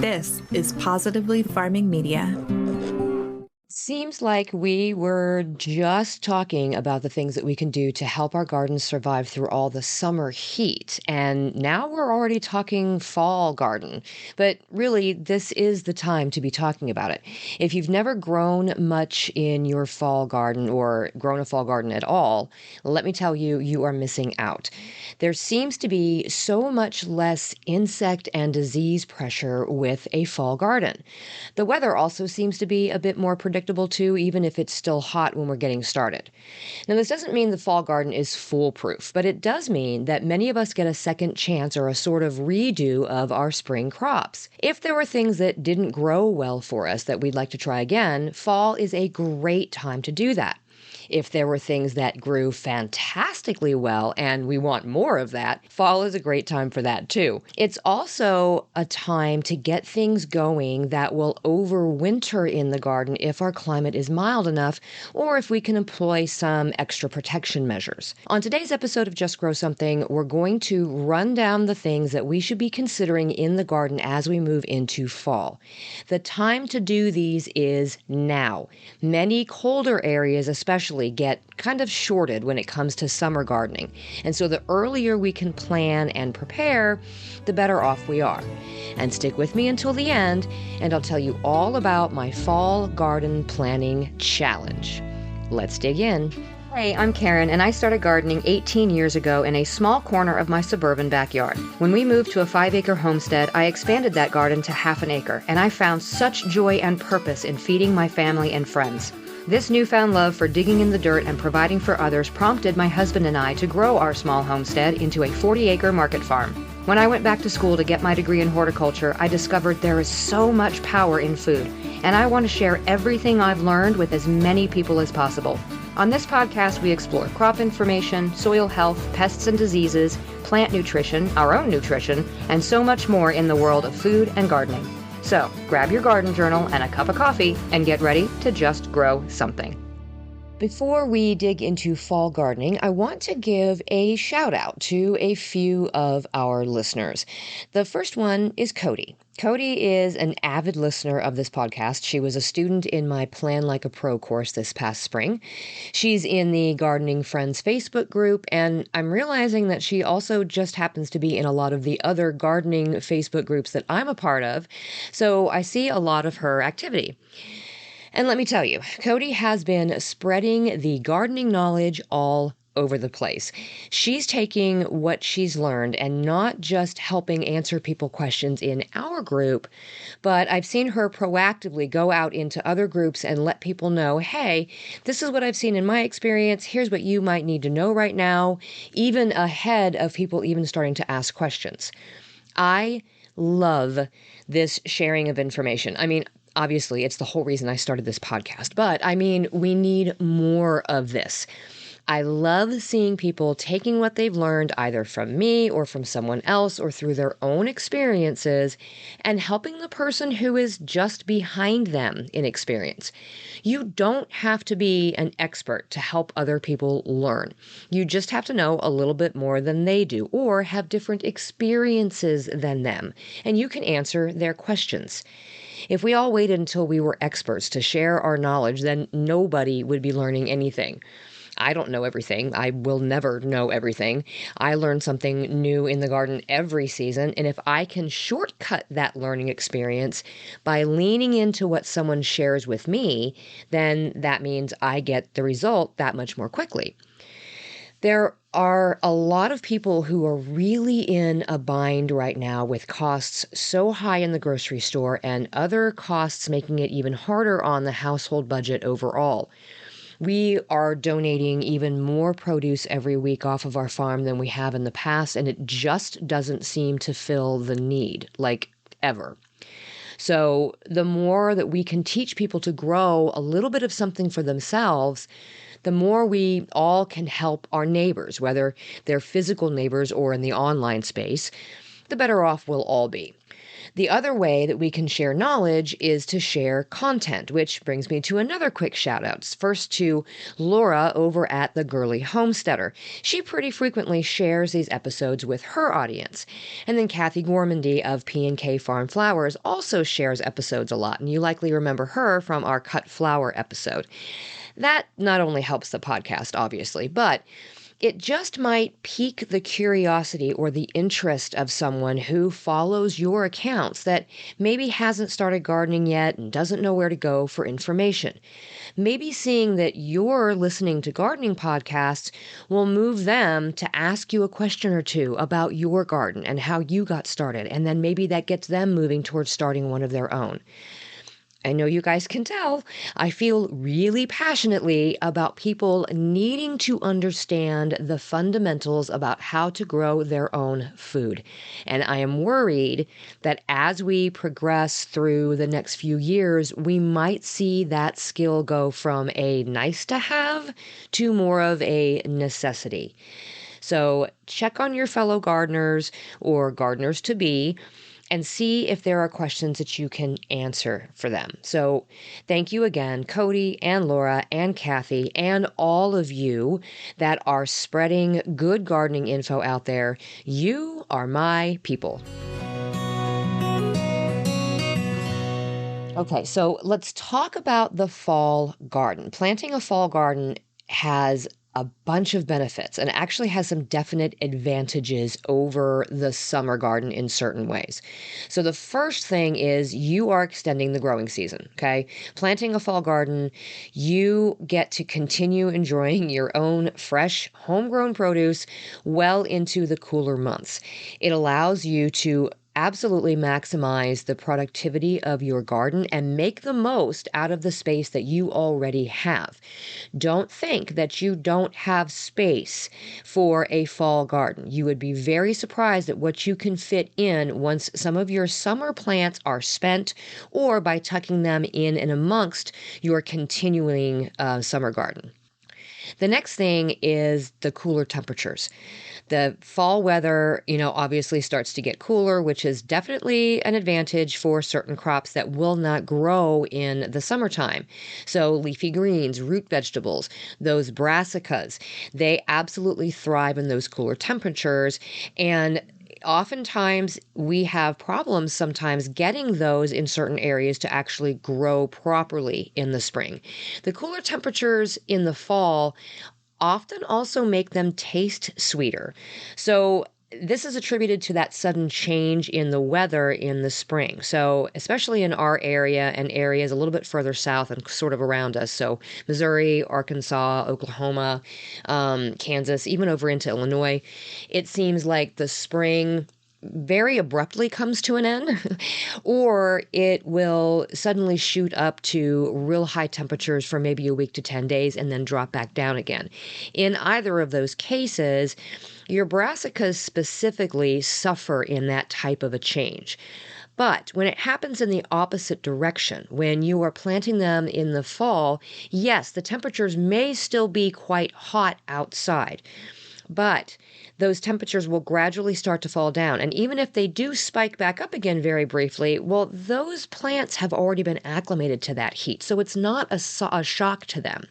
This is Positively Farming Media. Seems like we were just talking about the things that we can do to help our gardens survive through all the summer heat. And now we're already talking fall garden. But really, this is the time to be talking about it. If you've never grown much in your fall garden or grown a fall garden at all, let me tell you, you are missing out. There seems to be so much less insect and disease pressure with a fall garden. The weather also seems to be a bit more predictable too, even if it's still hot when we're getting started. Now, this doesn't mean the fall garden is foolproof, but it does mean that many of us get a second chance or a sort of redo of our spring crops. If there were things that didn't grow well for us that we'd like to try again, fall is a great time to do that. If there were things that grew fantastically well and we want more of that, fall is a great time for that too. It's also a time to get things going that will overwinter in the garden if our climate is mild enough or if we can employ some extra protection measures. On today's episode of Just Grow Something, we're going to run down the things that we should be considering in the garden as we move into fall. The time to do these is now. Many colder areas especially get kind of shorted when it comes to summer gardening. And so the earlier we can plan and prepare, the better off we are. And stick with me until the end, and I'll tell you all about my fall garden planning challenge. Let's dig in. Hey, I'm Karen, and I started gardening 18 years ago in a small corner of my suburban backyard. When we moved to a 5-acre homestead, I expanded that garden to half an acre, and I found such joy and purpose in feeding my family and friends. This newfound love for digging in the dirt and providing for others prompted my husband and I to grow our small homestead into a 40-acre market farm. When I went back to school to get my degree in horticulture, I discovered there is so much power in food, and I want to share everything I've learned with as many people as possible. On this podcast, we explore crop information, soil health, pests and diseases, plant nutrition, our own nutrition, and so much more in the world of food and gardening. So, grab your garden journal and a cup of coffee and get ready to just grow something. Before we dig into fall gardening, I want to give a shout out to a few of our listeners. The first one is Cody. Cody is an avid listener of this podcast. She was a student in my Plan Like a Pro course this past spring. She's in the Gardening Friends Facebook group, and I'm realizing that she also just happens to be in a lot of the other gardening Facebook groups that I'm a part of, so I see a lot of her activity. And let me tell you, Cody has been spreading the gardening knowledge all over the place. She's taking what she's learned and not just helping answer people questions in our group, but I've seen her proactively go out into other groups and let people know, hey, this is what I've seen in my experience. Here's what you might need to know right now, even ahead of people even starting to ask questions. I love this sharing of information. I mean, obviously, it's the whole reason I started this podcast, but I mean, we need more of this. I love seeing people taking what they've learned either from me or from someone else or through their own experiences and helping the person who is just behind them in experience. You don't have to be an expert to help other people learn. You just have to know a little bit more than they do or have different experiences than them, and you can answer their questions. If we all waited until we were experts to share our knowledge, then nobody would be learning anything. I don't know everything. I will never know everything. I learn something new in the garden every season, and if I can shortcut that learning experience by leaning into what someone shares with me, then that means I get the result that much more quickly. There are a lot of people who are really in a bind right now with costs so high in the grocery store and other costs making it even harder on the household budget overall. We are donating even more produce every week off of our farm than we have in the past, and it just doesn't seem to fill the need, like ever. So the more that we can teach people to grow a little bit of something for themselves, the more we all can help our neighbors, whether they're physical neighbors or in the online space, the better off we'll all be. The other way that we can share knowledge is to share content, which brings me to another quick shout out. First to Laura over at The Girly Homesteader. She pretty frequently shares these episodes with her audience. And then Kathy Gormandy of P&K Farm Flowers also shares episodes a lot, and you likely remember her from our Cut Flower episode. That not only helps the podcast, obviously, but it just might pique the curiosity or the interest of someone who follows your accounts that maybe hasn't started gardening yet and doesn't know where to go for information. Maybe seeing that you're listening to gardening podcasts will move them to ask you a question or two about your garden and how you got started, and then maybe that gets them moving towards starting one of their own. I know you guys can tell, I feel really passionately about people needing to understand the fundamentals about how to grow their own food. And I am worried that as we progress through the next few years, we might see that skill go from a nice to have to more of a necessity. So check on your fellow gardeners or gardeners to be and see if there are questions that you can answer for them. So thank you again, Cody and Laura and Kathy and all of you that are spreading good gardening info out there. You are my people. Okay, so let's talk about the fall garden. Planting a fall garden has a bunch of benefits and actually has some definite advantages over the summer garden in certain ways. So the first thing is you are extending the growing season, okay? Planting a fall garden, you get to continue enjoying your own fresh homegrown produce well into the cooler months. It allows you to absolutely maximize the productivity of your garden and make the most out of the space that you already have. Don't think that you don't have space for a fall garden. You would be very surprised at what you can fit in once some of your summer plants are spent or by tucking them in and amongst your continuing summer garden. The next thing is the cooler temperatures. The fall weather, obviously starts to get cooler, which is definitely an advantage for certain crops that will not grow in the summertime. So leafy greens, root vegetables, those brassicas, they absolutely thrive in those cooler temperatures. And oftentimes we have problems sometimes getting those in certain areas to actually grow properly in the spring. The cooler temperatures in the fall often also make them taste sweeter. So this is attributed to that sudden change in the weather in the spring. So especially in our area and areas a little bit further south and sort of around us. So Missouri, Arkansas, Oklahoma, Kansas, even over into Illinois, it seems like the spring very abruptly comes to an end, or it will suddenly shoot up to real high temperatures for maybe a week to 10 days and then drop back down again. In either of those cases, your brassicas specifically suffer in that type of a change. But when it happens in the opposite direction, when you are planting them in the fall, yes, the temperatures may still be quite hot outside, but those temperatures will gradually start to fall down. And even if they do spike back up again very briefly, well, those plants have already been acclimated to that heat. So it's not a shock to them.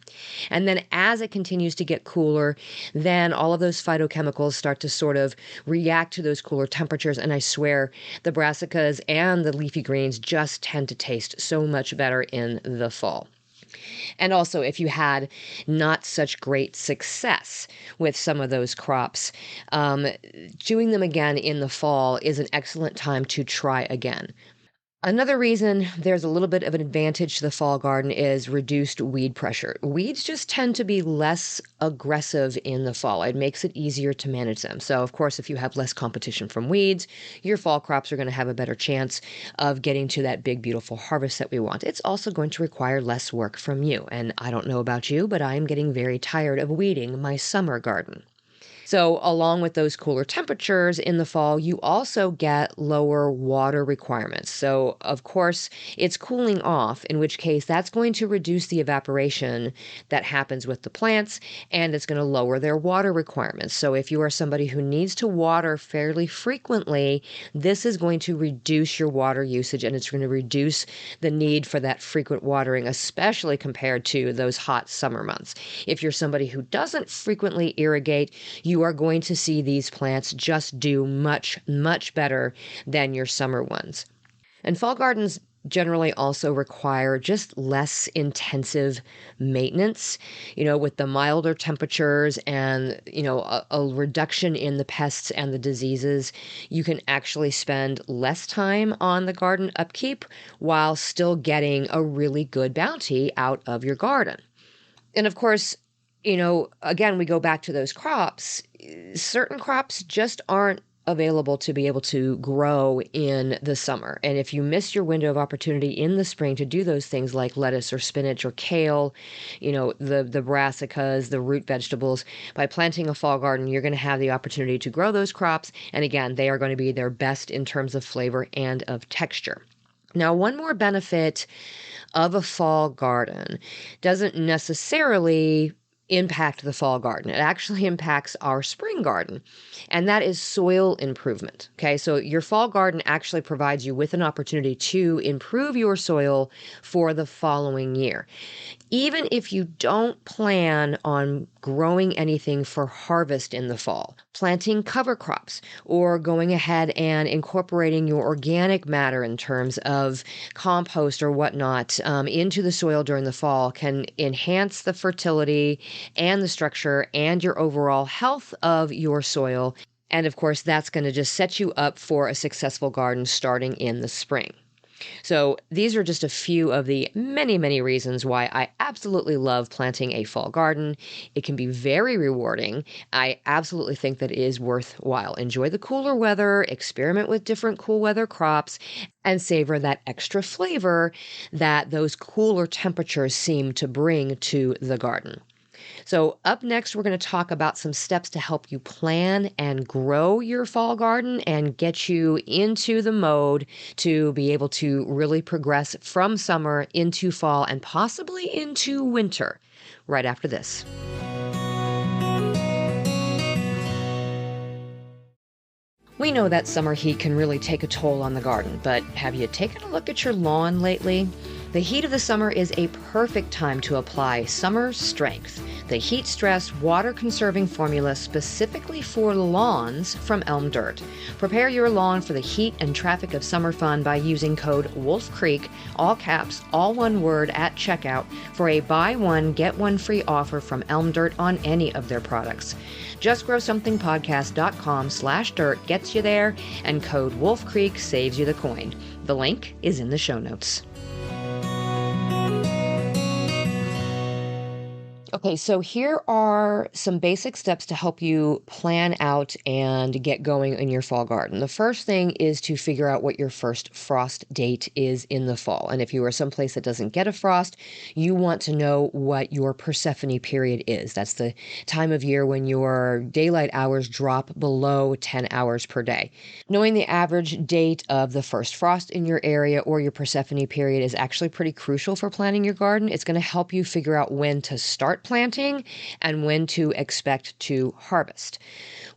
And then as it continues to get cooler, then all of those phytochemicals start to sort of react to those cooler temperatures. And I swear the brassicas and the leafy greens just tend to taste so much better in the fall. And also, if you had not such great success with some of those crops, doing them again in the fall is an excellent time to try again. Another reason there's a little bit of an advantage to the fall garden is reduced weed pressure. Weeds just tend to be less aggressive in the fall. It makes it easier to manage them. So, of course, if you have less competition from weeds, your fall crops are going to have a better chance of getting to that big, beautiful harvest that we want. It's also going to require less work from you. And I don't know about you, but I am getting very tired of weeding my summer garden. So along with those cooler temperatures in the fall, you also get lower water requirements. So of course, it's cooling off, in which case that's going to reduce the evaporation that happens with the plants, and it's going to lower their water requirements. So if you are somebody who needs to water fairly frequently, this is going to reduce your water usage, and it's going to reduce the need for that frequent watering, especially compared to those hot summer months. If you're somebody who doesn't frequently irrigate, you are going to see these plants just do much, much better than your summer ones. And fall gardens generally also require just less intensive maintenance, with the milder temperatures and, a reduction in the pests and the diseases. You can actually spend less time on the garden upkeep while still getting a really good bounty out of your garden. And of course, again, we go back to those crops. Certain crops just aren't available to be able to grow in the summer. And if you miss your window of opportunity in the spring to do those things like lettuce or spinach or kale, the brassicas, the root vegetables, by planting a fall garden, you're going to have the opportunity to grow those crops. And again, they are going to be their best in terms of flavor and of texture. Now, one more benefit of a fall garden doesn't necessarily impact the fall garden. It actually impacts our spring garden, and that is soil improvement. Okay, so your fall garden actually provides you with an opportunity to improve your soil for the following year. Even if you don't plan on growing anything for harvest in the fall, planting cover crops or going ahead and incorporating your organic matter in terms of compost or whatnot into the soil during the fall can enhance the fertility and the structure and your overall health of your soil. And of course, that's going to just set you up for a successful garden starting in the spring. So these are just a few of the many, many reasons why I absolutely love planting a fall garden. It can be very rewarding. I absolutely think that it is worthwhile. Enjoy the cooler weather, experiment with different cool weather crops, and savor that extra flavor that those cooler temperatures seem to bring to the garden. So up next, we're going to talk about some steps to help you plan and grow your fall garden and get you into the mode to be able to really progress from summer into fall and possibly into winter right after this. We know that summer heat can really take a toll on the garden, but have you taken a look at your lawn lately? The heat of the summer is a perfect time to apply Summer Strength, the heat stress water conserving formula specifically for lawns from Elm Dirt. Prepare your lawn for the heat and traffic of summer fun by using code Wolf Creek, all caps, all one word at checkout for a buy one, get one free offer from Elm Dirt on any of their products. JustGrowSomethingPodcast.com/dirt gets you there, and code Wolf Creek saves you the coin. The link is in the show notes. Okay, so here are some basic steps to help you plan out and get going in your fall garden. The first thing is to figure out what your first frost date is in the fall. And if you are someplace that doesn't get a frost, you want to know what your Persephone period is. That's the time of year when your daylight hours drop below 10 hours per day. Knowing the average date of the first frost in your area or your Persephone period is actually pretty crucial for planning your garden. It's going to help you figure out when to start planting and when to expect to harvest,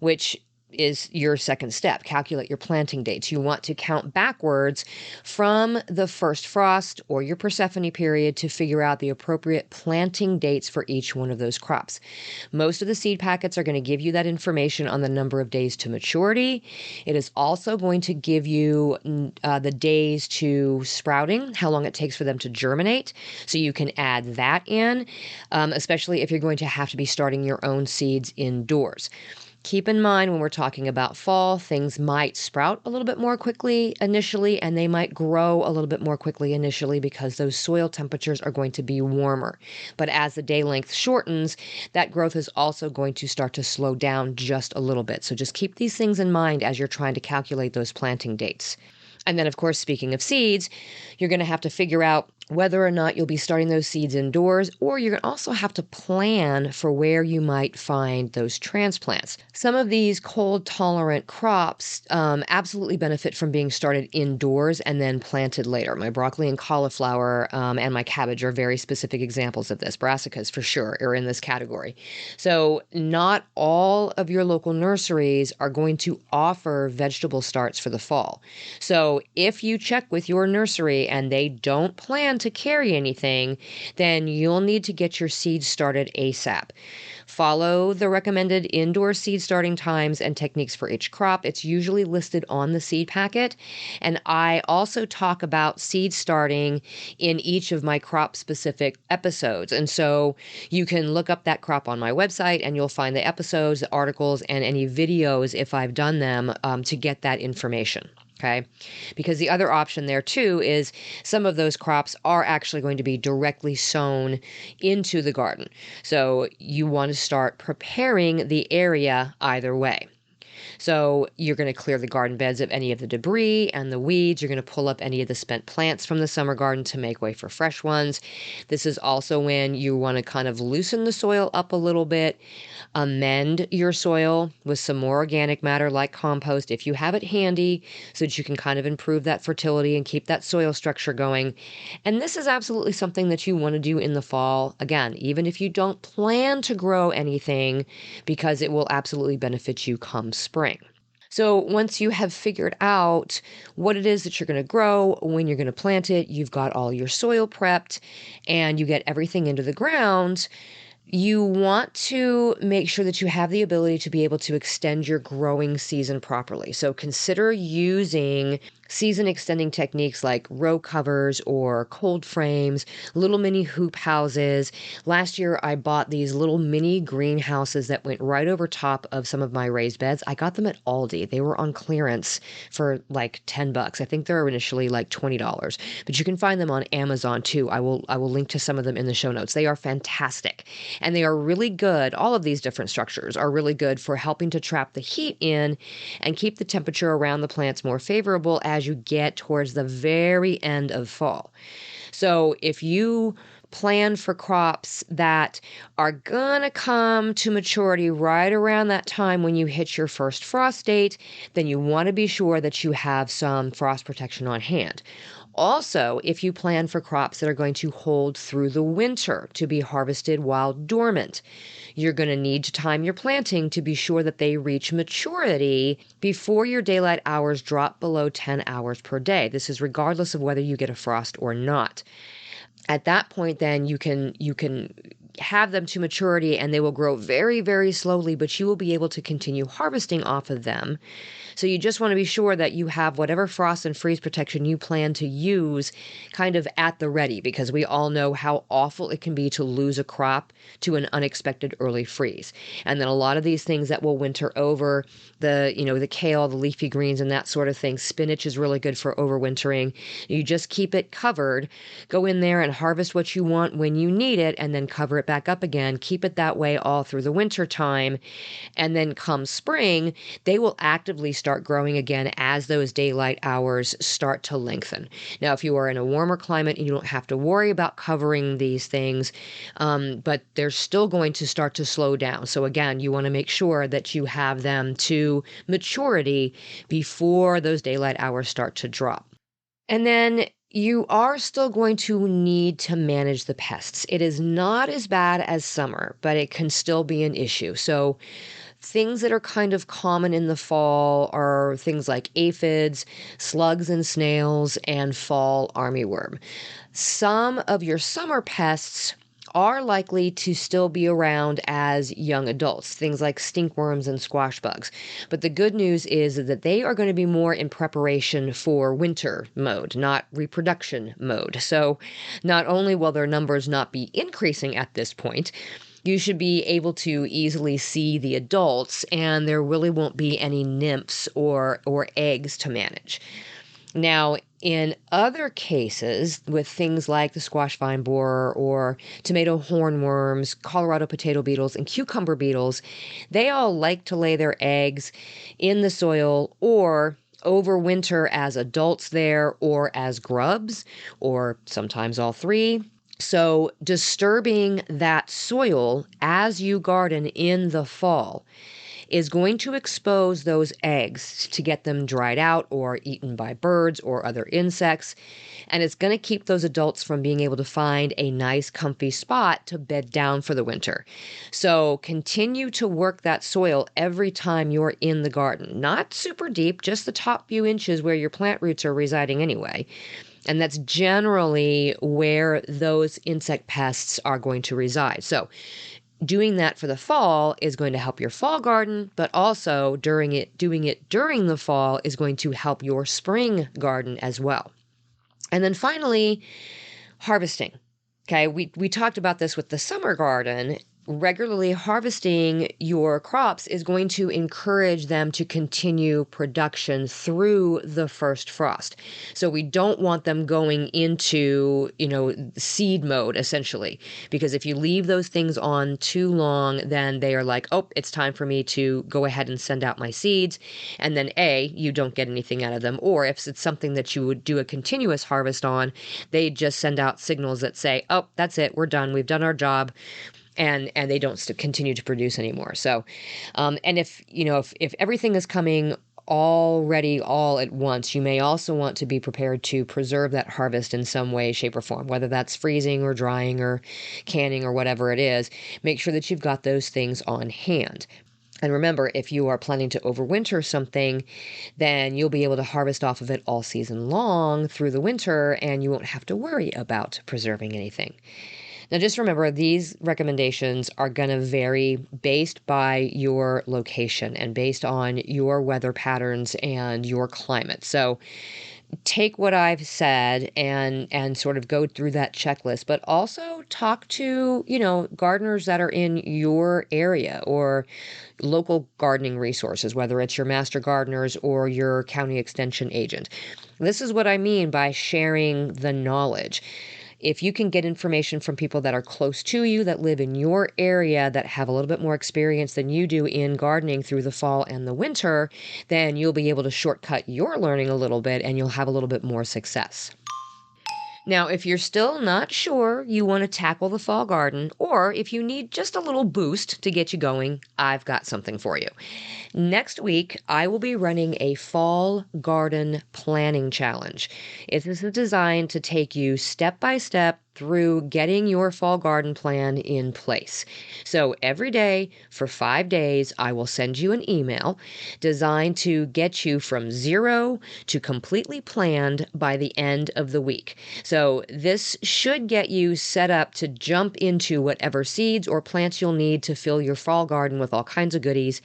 which is your second step. Calculate your planting dates. You want to count backwards from the first frost or your Persephone period to figure out the appropriate planting dates for each one of those crops. Most of the seed packets are going to give you that information on the number of days to maturity. It is also going to give you the days to sprouting, how long it takes for them to germinate. So you can add that in, especially if you're going to have to be starting your own seeds indoors. Keep in mind when we're talking about fall, things might sprout a little bit more quickly initially, and they might grow a little bit more quickly initially because those soil temperatures are going to be warmer. But as the day length shortens, that growth is also going to start to slow down just a little bit. So just keep these things in mind as you're trying to calculate those planting dates. And then, of course, speaking of seeds, you're going to have to figure out whether or not you'll be starting those seeds indoors, or you're going to also have to plan for where you might find those transplants. Some of these cold tolerant crops absolutely benefit from being started indoors and then planted later. My broccoli and cauliflower and my cabbage are very specific examples of this. Brassicas, for sure, are in this category. So not all of your local nurseries are going to offer vegetable starts for the fall. So if you check with your nursery and they don't plan to carry anything, then you'll need to get your seeds started ASAP. Follow the recommended indoor seed starting times and techniques for each crop. It's usually listed on the seed packet. And I also talk about seed starting in each of my crop specific episodes. And so you can look up that crop on my website and you'll find the episodes, the articles, and any videos if I've done them to get that information. Okay, because the other option there too is some of those crops are actually going to be directly sown into the garden. So you want to start preparing the area either way. So you're going to clear the garden beds of any of the debris and the weeds. You're going to pull up any of the spent plants from the summer garden to make way for fresh ones. This is also when you want to kind of loosen the soil up a little bit, amend your soil with some more organic matter like compost if you have it handy so that you can kind of improve that fertility and keep that soil structure going. And this is absolutely something that you want to do in the fall. Again, even if you don't plan to grow anything, because it will absolutely benefit you come spring. So once you have figured out what it is that you're going to grow, when you're going to plant it, you've got all your soil prepped, and you get everything into the ground, you want to make sure that you have the ability to be able to extend your growing season properly. So consider using season extending techniques like row covers or cold frames, little mini hoop houses. Last year, I bought these little mini greenhouses that went right over top of some of my raised beds. I got them at Aldi. They were on clearance for like $10. I think they're initially like $20, but you can find them on Amazon too. I will link to some of them in the show notes. They are fantastic, and they are really good. All of these different structures are really good for helping to trap the heat in and keep the temperature around the plants more favorable as you get towards the very end of fall. So if you plan for crops that are gonna come to maturity right around that time when you hit your first frost date, then you want to be sure that you have some frost protection on hand. Also, if you plan for crops that are going to hold through the winter to be harvested while dormant, you're going to need to time your planting to be sure that they reach maturity before your daylight hours drop below 10 hours per day. This is regardless of whether you get a frost or not. At that point, then you can have them to maturity and they will grow very, very slowly, but you will be able to continue harvesting off of them. So you just want to be sure that you have whatever frost and freeze protection you plan to use kind of at the ready, because we all know how awful it can be to lose a crop to an unexpected early freeze. And then a lot of these things that will winter over, the kale, the leafy greens and that sort of thing. Spinach is really good for overwintering. You just keep it covered, go in there and harvest what you want when you need it, and then cover it back up again. Keep it that way all through the winter time. And then come spring, they will actively start growing again as those daylight hours start to lengthen. Now, if you are in a warmer climate, you don't have to worry about covering these things, but they're still going to start to slow down. So again, you want to make sure that you have them to maturity before those daylight hours start to drop. And then you are still going to need to manage the pests. It is not as bad as summer, but it can still be an issue. So things that are kind of common in the fall are things like aphids, slugs and snails, and fall armyworm. Some of your summer pests are likely to still be around as young adults, things like stinkworms and squash bugs. But the good news is that they are going to be more in preparation for winter mode, not reproduction mode. So not only will their numbers not be increasing at this point, you should be able to easily see the adults, and there really won't be any nymphs or eggs to manage. Now, in other cases, with things like the squash vine borer or tomato hornworms, Colorado potato beetles, and cucumber beetles, they all like to lay their eggs in the soil or overwinter as adults there or as grubs, or sometimes all three. So disturbing that soil as you garden in the fall is going to expose those eggs to get them dried out or eaten by birds or other insects. And it's going to keep those adults from being able to find a nice, comfy spot to bed down for the winter. So continue to work that soil every time you're in the garden. Not super deep, just the top few inches where your plant roots are residing anyway. And that's generally where those insect pests are going to reside. So doing that for the fall is going to help your fall garden, but also doing it during the fall is going to help your spring garden as well. And then finally, harvesting. Okay, we talked about this with the summer garden. Regularly harvesting your crops is going to encourage them to continue production through the first frost. So we don't want them going into, seed mode, essentially, because if you leave those things on too long, then they are like, oh, it's time for me to go ahead and send out my seeds. And then you don't get anything out of them. Or if it's something that you would do a continuous harvest on, they just send out signals that say, oh, that's it, we're done, we've done our job. And they don't continue to produce anymore. So, and if everything is coming already all at once, you may also want to be prepared to preserve that harvest in some way, shape, or form, whether that's freezing or drying or canning or whatever it is. Make sure that you've got those things on hand. And remember, if you are planning to overwinter something, then you'll be able to harvest off of it all season long through the winter, and you won't have to worry about preserving anything. Now, just remember, these recommendations are going to vary based by your location and based on your weather patterns and your climate. So take what I've said and sort of go through that checklist, but also talk to, gardeners that are in your area or local gardening resources, whether it's your master gardeners or your county extension agent. This is what I mean by sharing the knowledge. If you can get information from people that are close to you, that live in your area, that have a little bit more experience than you do in gardening through the fall and the winter, then you'll be able to shortcut your learning a little bit and you'll have a little bit more success. Now, if you're still not sure you want to tackle the fall garden, or if you need just a little boost to get you going, I've got something for you. Next week, I will be running a fall garden planning challenge. This is designed to take you step by step through getting your fall garden plan in place. So every day for 5 days, I will send you an email designed to get you from zero to completely planned by the end of the week. So this should get you set up to jump into whatever seeds or plants you'll need to fill your fall garden with all kinds of goodies.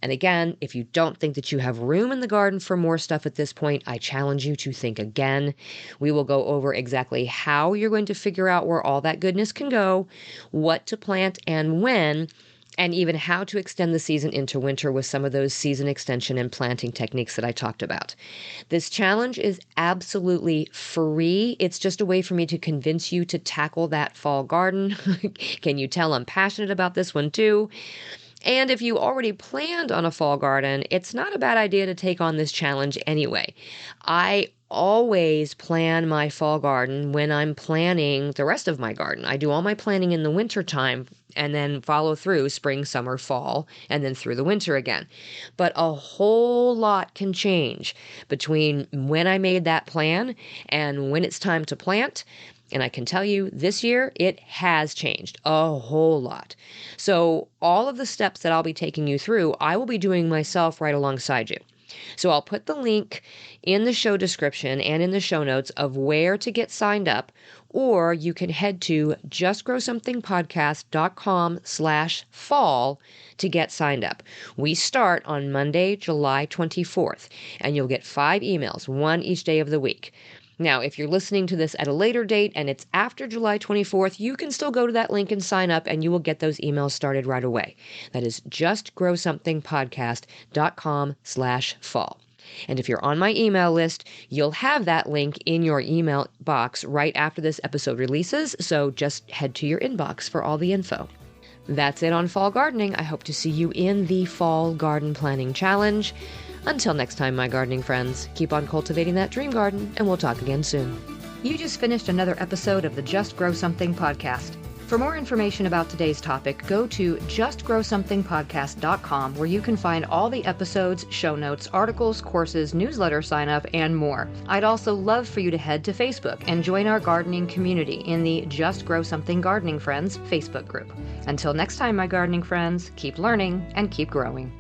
And again, if you don't think that you have room in the garden for more stuff at this point, I challenge you to think again. We will go over exactly how you're going to figure out where all that goodness can go, what to plant and when, and even how to extend the season into winter with some of those season extension and planting techniques that I talked about. This challenge is absolutely free. It's just a way for me to convince you to tackle that fall garden. Can you tell I'm passionate about this one too? And if you already planned on a fall garden, it's not a bad idea to take on this challenge anyway. I always plan my fall garden when I'm planning the rest of my garden. I do all my planning in the winter time and then follow through spring, summer, fall, and then through the winter again. But a whole lot can change between when I made that plan and when it's time to plant. And I can tell you this year, it has changed a whole lot. So all of the steps that I'll be taking you through, I will be doing myself right alongside you. So I'll put the link in the show description and in the show notes of where to get signed up, or you can head to justgrowsomethingpodcast.com/fall to get signed up. We start on Monday, July 24th, and you'll get 5 emails, one each day of the week. Now, if you're listening to this at a later date and it's after July 24th, you can still go to that link and sign up and you will get those emails started right away. That is justgrowsomethingpodcast.com/fall. And if you're on my email list, you'll have that link in your email box right after this episode releases. So just head to your inbox for all the info. That's it on fall gardening. I hope to see you in the Fall Garden Planning Challenge. Until next time, my gardening friends, keep on cultivating that dream garden, and we'll talk again soon. You just finished another episode of the Just Grow Something podcast. For more information about today's topic, go to justgrowsomethingpodcast.com, where you can find all the episodes, show notes, articles, courses, newsletter sign up, and more. I'd also love for you to head to Facebook and join our gardening community in the Just Grow Something Gardening Friends Facebook group. Until next time, my gardening friends, keep learning and keep growing.